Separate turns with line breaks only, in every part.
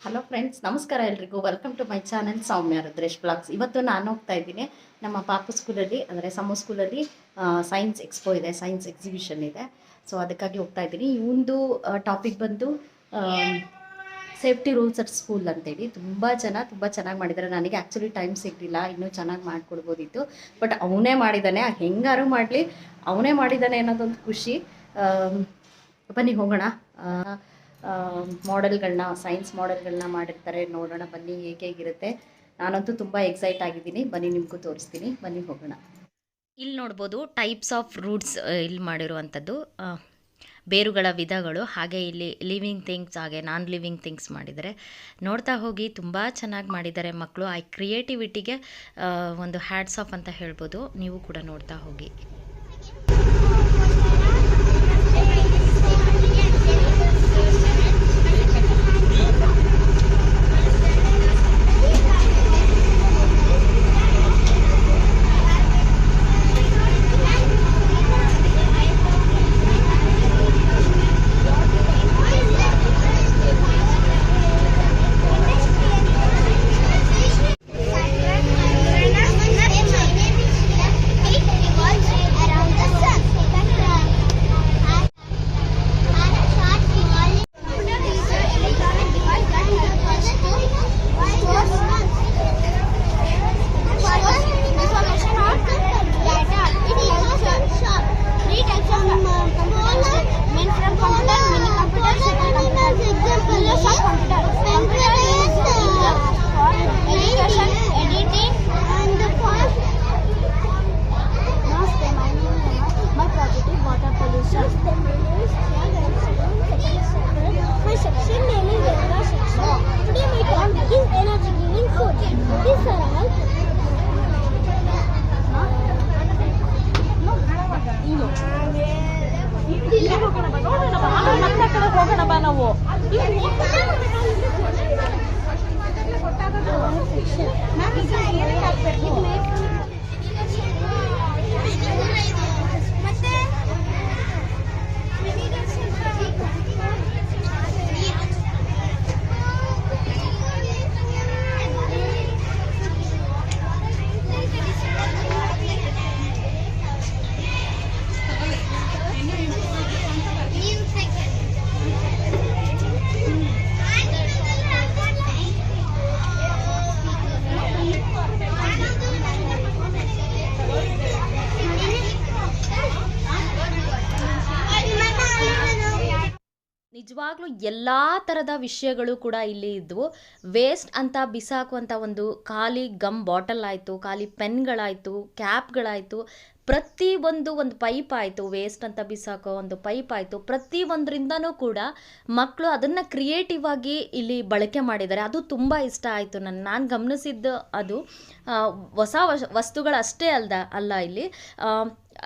Hello friends, ನಮಸ್ಕಾರ ಎಲ್ರಿಗೂ. Welcome to my channel Soumya Rudresh blogs. ಇವತ್ತು ನಾನು ಹೋಗ್ತಾ ಇದ್ದೀನಿ ನಮ್ಮ ಪಾಪು ಸ್ಕೂಲಲ್ಲಿ, ಅಂದರೆ ಸಮ ಸ್ಕೂಲಲ್ಲಿ ಸೈನ್ಸ್ ಎಕ್ಸ್ಪೋ ಇದೆ, ಸೈನ್ಸ್ ಎಕ್ಸಿಬಿಷನ್ ಇದೆ. ಸೊ ಅದಕ್ಕಾಗಿ ಹೋಗ್ತಾ ಇದ್ದೀನಿ. ಒಂದು ಟಾಪಿಕ್ ಬಂದು ಸೇಫ್ಟಿ ರೂಲ್ಸ್ ಅಟ್ ಸ್ಕೂಲ್ ಅಂತೇಳಿ. ತುಂಬ ಚೆನ್ನಾಗಿ ಮಾಡಿದ್ದಾರೆ. ನನಗೆ ಆ್ಯಕ್ಚುಲಿ ಟೈಮ್ ಸಿಗಲಿಲ್ಲ, ಇನ್ನೂ ಚೆನ್ನಾಗಿ ಮಾಡಿಕೊಡ್ಬೋದಿತ್ತು. ಬಟ್ ಅವನೇ ಮಾಡಿದ್ದಾನೆ, ಹೆಂಗಾರು ಮಾಡಲಿ ಅವನೇ ಮಾಡಿದ್ದಾನೆ ಅನ್ನೋದೊಂದು ಖುಷಿ. ಬನ್ನಿ ಹೋಗೋಣ. ಮಾಡೆಲ್ಗಳನ್ನ, ಸೈನ್ಸ್ ಮಾಡೆಲ್ಗಳನ್ನ ಮಾಡಿರ್ತಾರೆ, ನೋಡೋಣ ಬನ್ನಿ ಹೇಗಿರುತ್ತೆ. ನಾನಂತೂ ತುಂಬ ಎಕ್ಸೈಟ್ ಆಗಿದ್ದೀನಿ. ಬನ್ನಿ ನಿಮಗೂ ತೋರಿಸ್ತೀನಿ, ಬನ್ನಿ ಹೋಗೋಣ. ಇಲ್ಲಿ ನೋಡ್ಬೋದು ಟೈಪ್ಸ್ ಆಫ್ ರೂಟ್ಸ್ ಇಲ್ಲಿ ಮಾಡಿರುವಂಥದ್ದು, ಬೇರುಗಳ ವಿಧಗಳು. ಹಾಗೆ ಇಲ್ಲಿ ಲಿವಿಂಗ್ ಥಿಂಗ್ಸ್ ಹಾಗೆ ನಾನ್ ಲಿವಿಂಗ್ ಥಿಂಗ್ಸ್ ಮಾಡಿದ್ದಾರೆ. ನೋಡ್ತಾ ಹೋಗಿ ತುಂಬ ಚೆನ್ನಾಗಿ ಮಾಡಿದ್ದಾರೆ ಮಕ್ಕಳು. ಆ ಕ್ರಿಯೇಟಿವಿಟಿಗೆ ಒಂದು ಹ್ಯಾಟ್ಸ್ ಆಫ್ ಅಂತ ಹೇಳ್ಬೋದು. ನೀವು ಕೂಡ ನೋಡ್ತಾ ಹೋಗಿ. ನಿಜವಾಗ್ಲೂ ಎಲ್ಲ ಥರದ ವಿಷಯಗಳು ಕೂಡ ಇಲ್ಲಿ ಇದ್ವು. ವೇಸ್ಟ್ ಅಂತ ಬಿಸಾಕುವಂಥ ಒಂದು ಖಾಲಿ ಗಮ್ ಬಾಟಲ್ ಆಯಿತು, ಖಾಲಿ ಪೆನ್ಗಳಾಯಿತು, ಕ್ಯಾಪ್ಗಳಾಯಿತು, ಒಂದು ಪೈಪ್ ಆಯಿತು, ವೇಸ್ಟ್ ಅಂತ ಬಿಸಾಕೋ ಒಂದು ಪೈಪ್ ಆಯಿತು. ಪ್ರತಿಯೊಂದರಿಂದನೂ ಕೂಡ ಮಕ್ಕಳು ಅದನ್ನು ಕ್ರಿಯೇಟಿವ್ ಆಗಿ ಇಲ್ಲಿ ಬಳಕೆ ಮಾಡಿದ್ದಾರೆ. ಅದು ತುಂಬ ಇಷ್ಟ ಆಯಿತು. ನಾನು ಗಮನಿಸಿದ್ದು ಅದು ಹೊಸ ವಸ್ತುಗಳಷ್ಟೇ ಅಲ್ಲ ಇಲ್ಲಿ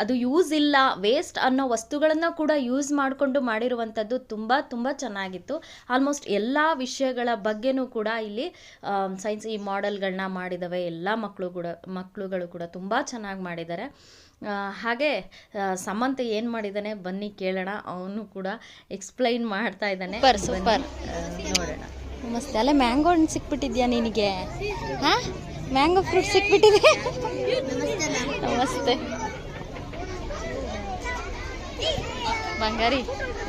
ಅದು ಯೂಸ್ ಇಲ್ಲ, ವೇಸ್ಟ್ ಅನ್ನೋ ವಸ್ತುಗಳನ್ನು ಕೂಡ ಯೂಸ್ ಮಾಡಿಕೊಂಡು ಮಾಡಿರುವಂಥದ್ದು ತುಂಬ ಚೆನ್ನಾಗಿತ್ತು. ಆಲ್ಮೋಸ್ಟ್ ಎಲ್ಲ ವಿಷಯಗಳ ಬಗ್ಗೆನೂ ಕೂಡ ಇಲ್ಲಿ ಸೈನ್ಸ್ ಈ ಮಾಡೆಲ್ಗಳನ್ನ ಮಾಡಿದ್ದಾವೆ. ಎಲ್ಲ ಮಕ್ಕಳುಗಳು ಕೂಡ ತುಂಬ ಚೆನ್ನಾಗಿ ಮಾಡಿದ್ದಾರೆ. ಹಾಗೆ ಸಮಂತ ಏನು ಮಾಡಿದ್ದಾನೆ ಬನ್ನಿ ಕೇಳೋಣ. ಅವನು ಕೂಡ ಎಕ್ಸ್ಪ್ಲೈನ್ ಮಾಡ್ತಾ ಇದ್ದಾನೆ. ಸೂಪರ್ ನೋಡೋಣ. ನಮಸ್ತೆ. ಅಲ್ಲ ಮ್ಯಾಂಗೋ ಹಣ್ಣು ಸಿಕ್ಬಿಟ್ಟಿದ್ಯಾ ನಿನಗೆ? ಹಾಂ, ಮ್ಯಾಂಗೋ ಫ್ರೂಟ್ ಸಿಕ್ಬಿಟ್ಟಿದೆ. ನಮಸ್ತೆ ಬಂಗಾರಿ.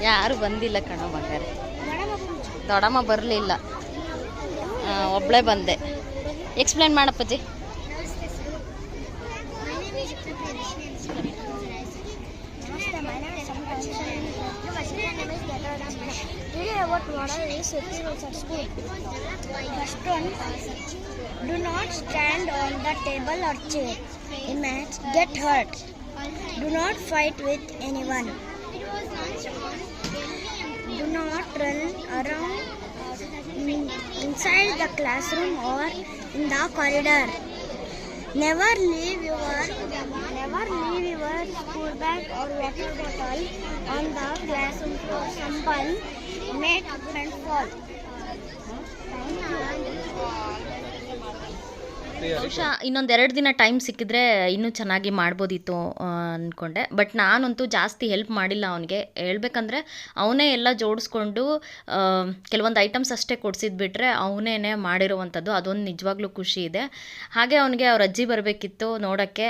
ಯಾರು ಬಂದಿಲ್ಲ ಕಣೋ ಬಂಗಾರಿ. ದೊಡ್ಡಮ್ಮ ಬರಲಿಲ್ಲ, ಒಬ್ಬಳೇ ಬಂದೆ. Explain ಮಾಡಪ್ಪಜ್ಜಿ.
What model is safety rules at school? First one, do not stand on the table or chair. You might get hurt. Do not fight with anyone. Do not run around inside the classroom or in the corridor. Never leave your school bag or water bottle on the classroom floor. Someone may trip and fall.
ಬಹುಶಃ ಇನ್ನೊಂದೆರಡು ದಿನ time ಸಿಕ್ಕಿದ್ರೆ ಇನ್ನೂ ಚೆನ್ನಾಗಿ ಮಾಡ್ಬೋದಿತ್ತು ಅಂದ್ಕೊಂಡೆ. But ನಾನಂತೂ ಜಾಸ್ತಿ ಹೆಲ್ಪ್ ಮಾಡಿಲ್ಲ ಅವನಿಗೆ. ಹೇಳ್ಬೇಕಂದ್ರೆ ಅವನೇ ಎಲ್ಲ ಜೋಡಿಸ್ಕೊಂಡು ಕೆಲವೊಂದು ಐಟಮ್ಸ್ ಅಷ್ಟೇ ಕೊಡಿಸಿದ್ಬಿಟ್ರೆ ಅವನೇ ಮಾಡಿರುವಂಥದ್ದು. ಅದೊಂದು ನಿಜವಾಗ್ಲೂ ಖುಷಿ ಇದೆ. ಹಾಗೆ ಅವನಿಗೆ ಅವ್ರ ಅಜ್ಜಿ ಬರಬೇಕಿತ್ತು ನೋಡೋಕ್ಕೆ,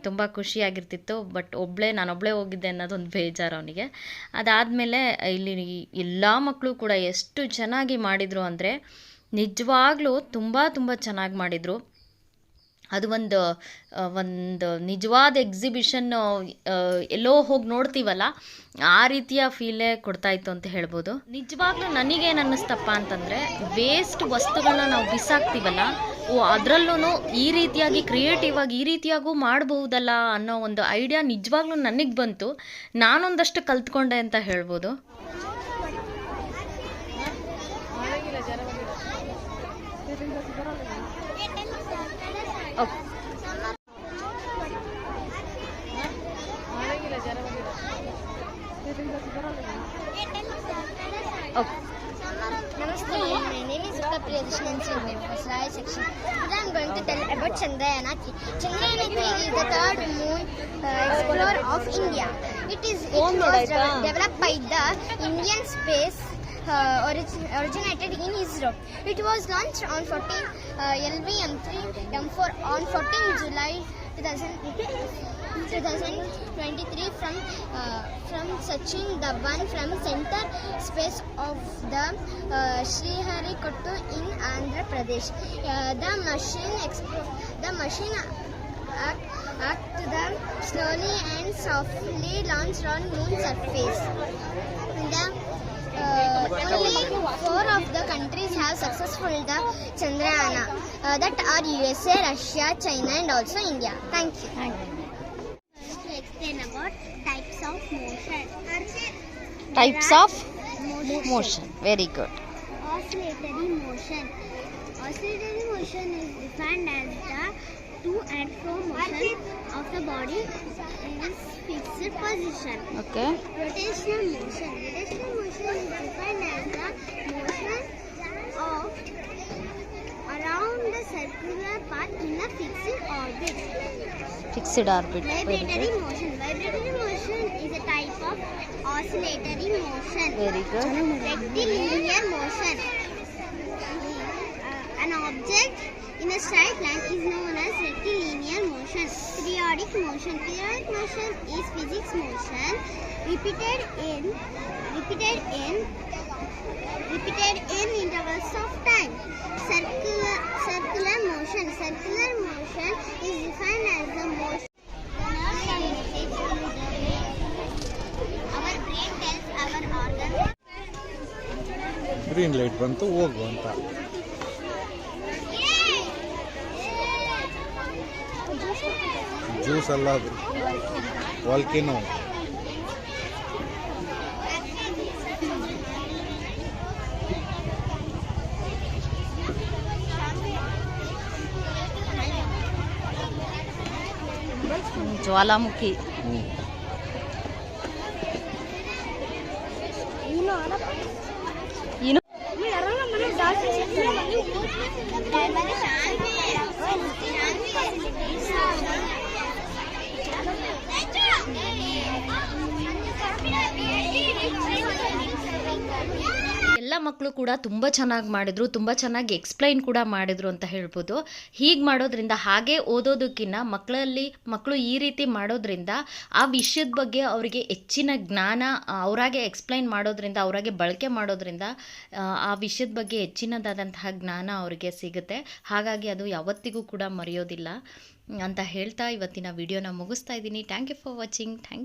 ತುಂಬ ಖುಷಿಯಾಗಿರ್ತಿತ್ತು. ಬಟ್ ನಾನೊಬ್ಬಳೇ ಹೋಗಿದ್ದೆ ಅನ್ನೋದೊಂದು ಬೇಜಾರು ಅವನಿಗೆ. ಅದಾದಮೇಲೆ ಇಲ್ಲಿ ಎಲ್ಲ ಮಕ್ಕಳು ಕೂಡ ಎಷ್ಟು ಚೆನ್ನಾಗಿ ಮಾಡಿದರು ಅಂದರೆ ನಿಜವಾಗ್ಲೂ ತುಂಬ ತುಂಬ ಚೆನ್ನಾಗಿ ಮಾಡಿದರು. ಅದು ಒಂದು ನಿಜವಾದ ಎಕ್ಸಿಬಿಷನ್ ಎಲ್ಲೋ ಹೋಗಿ ನೋಡ್ತೀವಲ್ಲ ಆ ರೀತಿಯ ಫೀಲೇ ಕೊಡ್ತಾಯಿತ್ತು ಅಂತ ಹೇಳ್ಬೋದು. ನಿಜವಾಗ್ಲೂ ನನಗೇನು ಅನ್ನಿಸ್ತಪ್ಪ ಅಂತಂದರೆ ವೇಸ್ಟ್ ವಸ್ತುಗಳನ್ನ ನಾವು ಬಿಸಾಕ್ತೀವಲ್ಲ, ಅದರಲ್ಲೂ ಈ ರೀತಿಯಾಗಿ ಕ್ರಿಯೇಟಿವ್ ಆಗಿ ಈ ರೀತಿಯಾಗೂ ಮಾಡಬಹುದಲ್ಲ ಅನ್ನೋ ಒಂದು ಐಡಿಯಾ ನಿಜವಾಗ್ಲೂ ನನಗೆ ಬಂತು. ನಾನೊಂದಷ್ಟು ಕಲ್ತ್ಕೊಂಡೆ ಅಂತ ಹೇಳ್ಬೋದು.
Namaste, my name is Rupa Priyadishnan Singh from Sraya section. Today I am going to tell about Chandrayaan 3. Chandrayaan 3 is the third moon explorer of India. It was developed by the Indian Space originated in ISRO. It was launched on 14 LVM-3 M4 on 14 July 2023 from Sachin Dhawan from Center Space of the Sriharikottu in Andhra Pradesh. The machine slowly and softly launched on moon surface. Only 4 of the countries have successful the Chandrayaan, that are USA, Russia, China and also India. Thank you. To explain about types of motion.
Types of motion. Very good.
Oscillatory motion. Oscillatory motion is defined as the to and fro motion of the body in fixed position.
Okay.
Rotational motion. Rotational motion is defined as the motion of around the circular path in a fixed orbit.
Fixed orbit.
Vibratory motion. Vibratory motion is a type of oscillatory motion.
Very good.
Rectilinear motion. An object in a straight line is known as rectilinear motion. Periodic motion. Periodic motion is physics motion repeated in intervals of time. Circular motion. Circular motion is defined as the motion. Our brain tells our organs.
Green light ಬಂತು ಹೋಗು ಅಂತ. Juice ಅಲ್ಲ ಅದು, volcano.
ಜ್ವಾಲಾಮುಖಿ. ಎಲ್ಲ ಮಕ್ಕಳು ಕೂಡ ತುಂಬ ಚೆನ್ನಾಗಿ ಮಾಡಿದ್ರು, ತುಂಬ ಚೆನ್ನಾಗಿ ಎಕ್ಸ್ಪ್ಲೈನ್ ಕೂಡ ಮಾಡಿದ್ರು ಅಂತ ಹೇಳ್ಬೋದು. ಹೀಗೆ ಮಾಡೋದ್ರಿಂದ, ಹಾಗೆ ಓದೋದಕ್ಕಿಂತ ಮಕ್ಕಳು ಈ ರೀತಿ ಮಾಡೋದ್ರಿಂದ ಆ ವಿಷಯದ ಬಗ್ಗೆ ಅವರಿಗೆ ಹೆಚ್ಚಿನ ಜ್ಞಾನ, ಅವರಾಗೆ ಎಕ್ಸ್ಪ್ಲೈನ್ ಮಾಡೋದ್ರಿಂದ, ಅವರಾಗೆ ಬಳಕೆ ಮಾಡೋದ್ರಿಂದ ಆ ವಿಷಯದ ಬಗ್ಗೆ ಹೆಚ್ಚಿನದಾದಂತಹ ಜ್ಞಾನ ಅವರಿಗೆ ಸಿಗುತ್ತೆ. ಹಾಗಾಗಿ ಅದು ಯಾವತ್ತಿಗೂ ಕೂಡ ಮರೆಯೋದಿಲ್ಲ ಅಂತ ಹೇಳ್ತಾ ಇವತ್ತಿನ ವಿಡಿಯೋನ ಮುಗಿಸ್ತಾ ಇದ್ದೀನಿ. Thank you for watching. Thank you.